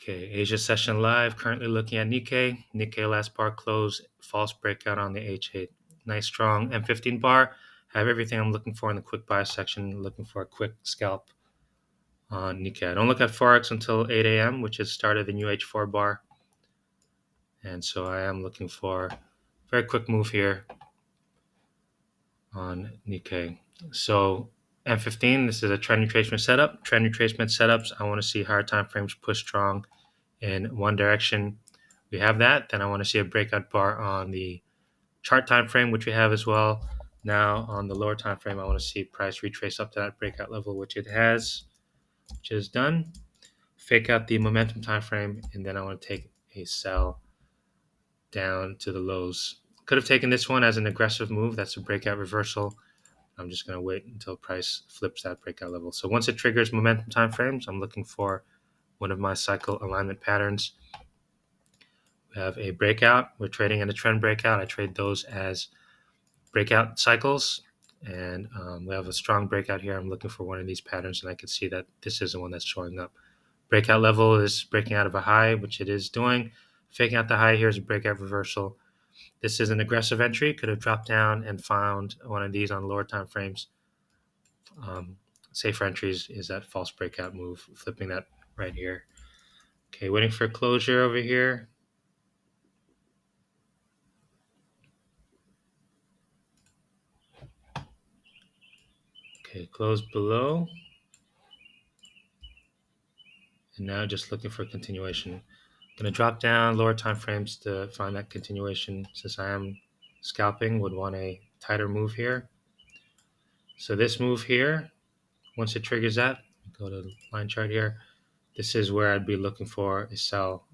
Okay, Asia session live. Currently looking at Nikkei. Nikkei last bar close, false breakout on the H8. Nice strong M15 bar. Have everything I'm looking for in the quick buy section. Looking for a quick scalp on Nikkei. I don't look at Forex until 8 a.m., which is start of the new H4 bar. And so I am looking for a very quick move here on Nikkei. So M15, this is a trend retracement setup. Trend retracement setups, I want to see higher time frames push strong in one direction. We have that. Then I want to see a breakout bar on the chart time frame, which we have as well. Now on the lower time frame, I want to see price retrace up to that breakout level, which it has, which is done. Fake out the momentum time frame, and then I want to take a sell down to the lows. Could have taken this one as an aggressive move. That's a breakout reversal. I'm just going to wait until price flips that breakout level. So once it triggers momentum time frames, I'm looking for one of my cycle alignment patterns. We have a breakout. We're trading in a trend breakout. I trade those as breakout cycles. And we have a strong breakout here. I'm looking for one of these patterns, and I can see that this is the one that's showing up. Breakout level is breaking out of a high, which it is doing. Faking out the high here is a breakout reversal. This is an aggressive entry. Could have dropped down and found one of these on lower time frames. Safer entries is that false breakout move, flipping that right here. Okay, waiting for closure over here. Okay, close below. And now just looking for continuation. I'm going to drop down lower time frames to find that continuation. Since I am scalping, would want a tighter move here. So this move here, once it triggers that, go to the line chart here. This is where I'd be looking for a sell.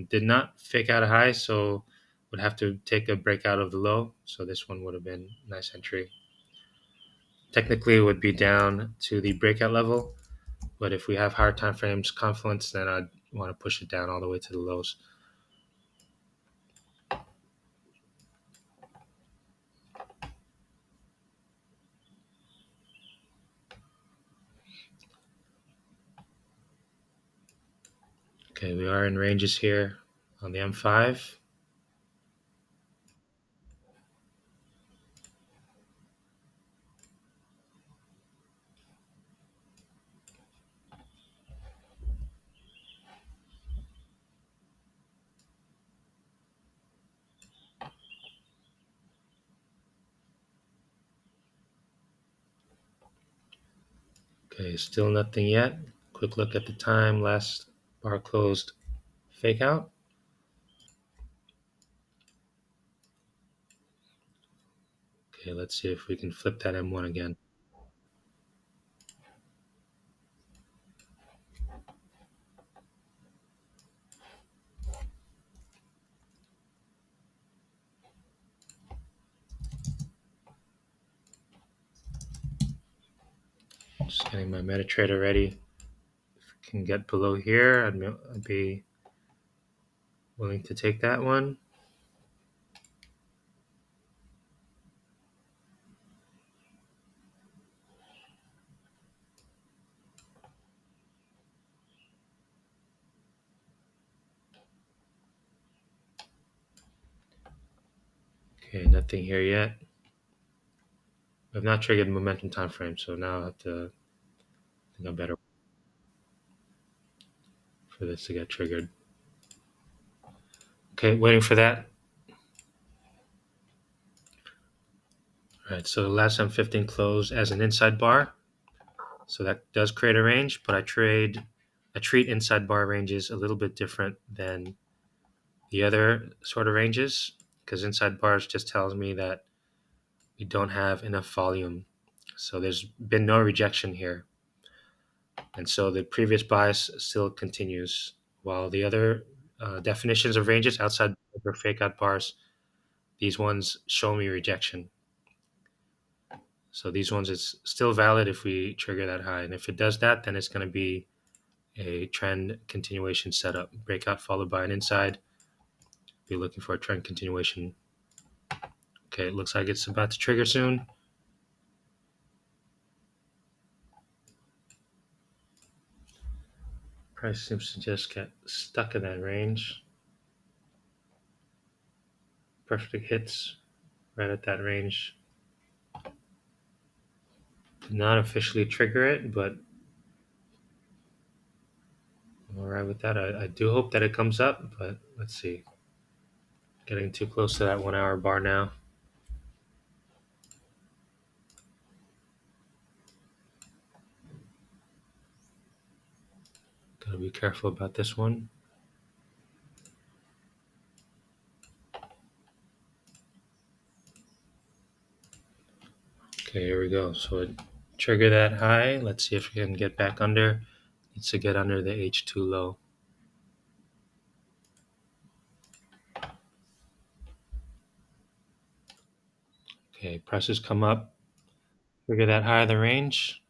Did not fake out a high, so would have to take a breakout of the low. So this one would have been a nice entry. Technically, it would be down to the breakout level, but if we have higher time frames confluence, then I'd want to push it down all the way to the lows. Okay, we are in ranges here on the M5. Okay, still nothing yet. Quick look at the time. Last bar closed fake out. Okay, let's see if we can flip that M1 again. Just getting my MetaTrader ready. If we can get below here, I'd be willing to take that one. Okay, nothing here yet. I've not triggered momentum time frame, so now I have to think I'm better for this to get triggered. Okay, waiting for that. All right, so the last M15 closed as an inside bar. So that does create a range, but I treat inside bar ranges a little bit different than the other sort of ranges, because inside bars just tells me that we don't have enough volume. So there's been no rejection here. And so the previous bias still continues, while the other definitions of ranges outside of fake out bars, these ones show me rejection. So these ones, it's still valid if we trigger that high. And if it does that, then it's going to be a trend continuation setup. Breakout followed by an inside. Be looking for a trend continuation. Okay, it looks like it's about to trigger soon. Price seems to just get stuck in that range. Perfect hits right at that range. Did not officially trigger it, but I'm all right with that. I do hope that it comes up, but let's see. Getting too close to that 1 hour bar now. Gotta be careful about this one. Okay, here we go. So it trigger that high. Let's see if we can get back under. Needs to get under the H2 low. Okay, prices come up. Trigger that high of the range.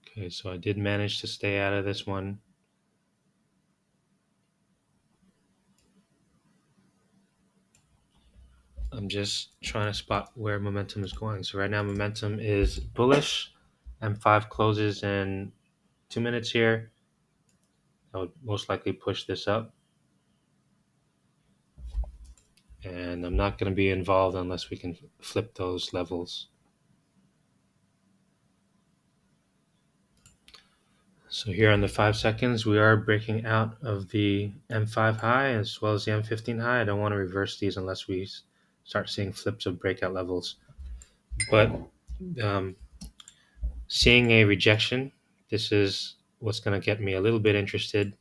Okay, so I did manage to stay out of this one. I'm just trying to spot where momentum is going. So right now momentum is bullish. M5 closes in 2 minutes here. I would most likely push this up. And I'm not going to be involved unless we can flip those levels. So here on the 5 seconds, we are breaking out of the M5 high as well as the M15 high. I don't want to reverse these unless we start seeing flips of breakout levels. But seeing a rejection, this is what's going to get me a little bit interested.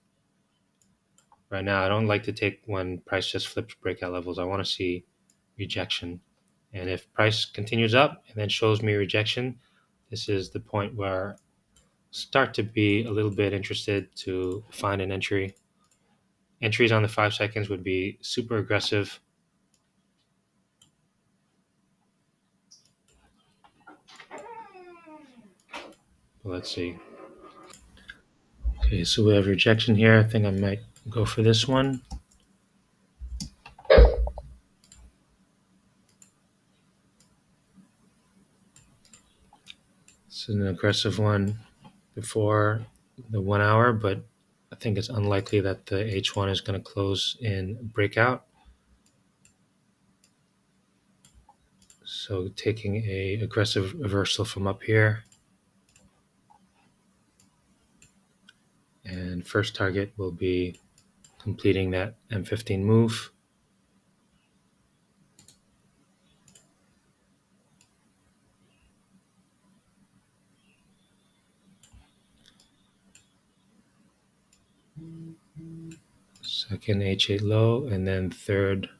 Right now, I don't like to take when price just flips breakout levels. I want to see rejection. And if price continues up and then shows me rejection, this is the point where I start to be a little bit interested to find an entry. Entries on the 5 seconds would be super aggressive. Let's see. Okay, so we have rejection here. I think I might go for this one. This is an aggressive one before the 1 hour, but I think it's unlikely that the H1 is going to close in breakout. So taking a aggressive reversal from up here. And first target will be completing that M15 move. Second H8 low, and then third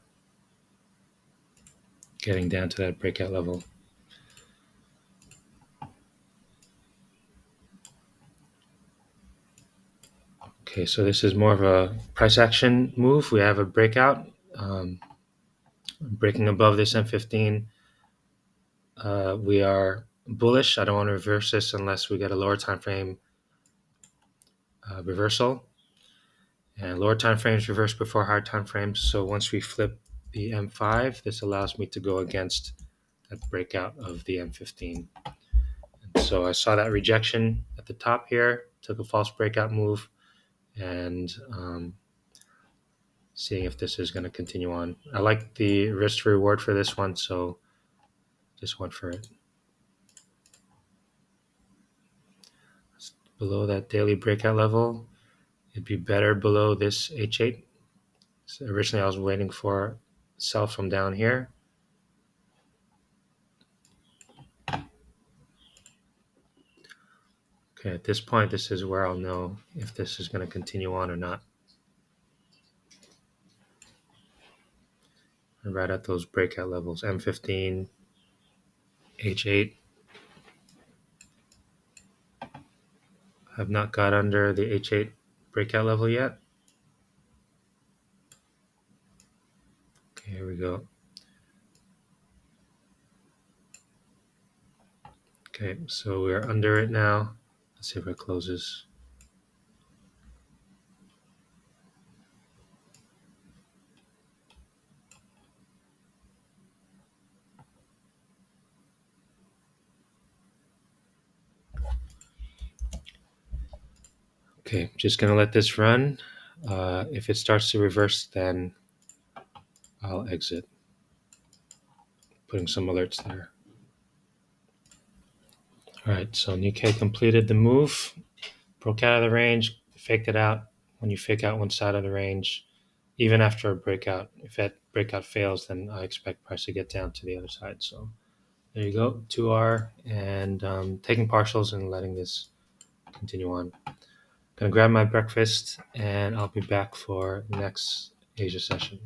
getting down to that breakout level. Okay, so this is more of a price action move. We have a breakout, breaking above this M15. We are bullish. I don't want to reverse this unless we get a lower time frame reversal. And lower time frames reverse before higher time frames. So once we flip the M5, this allows me to go against that breakout of the M15. And so I saw that rejection at the top here, took a false breakout move, and seeing if this is going to continue on. I like the risk to reward for this one, so just went for it. Below that daily breakout level, it'd be better below this H8. So originally I was waiting for sell from down here. Okay, at this point, this is where I'll know if this is going to continue on or not. And right at those breakout levels, M15, H8. Have not got under the H8 breakout level yet. Okay, here we go. Okay, so we're under it now. Let's see if it closes. Okay, just gonna let this run. If it starts to reverse, then I'll exit. Putting some alerts there. All right, so Nikkei completed the move, broke out of the range, faked it out. When you fake out one side of the range, even after a breakout, if that breakout fails, then I expect price to get down to the other side. So there you go, 2R, and taking partials and letting this continue on. Gonna grab my breakfast, and I'll be back for the next Asia session.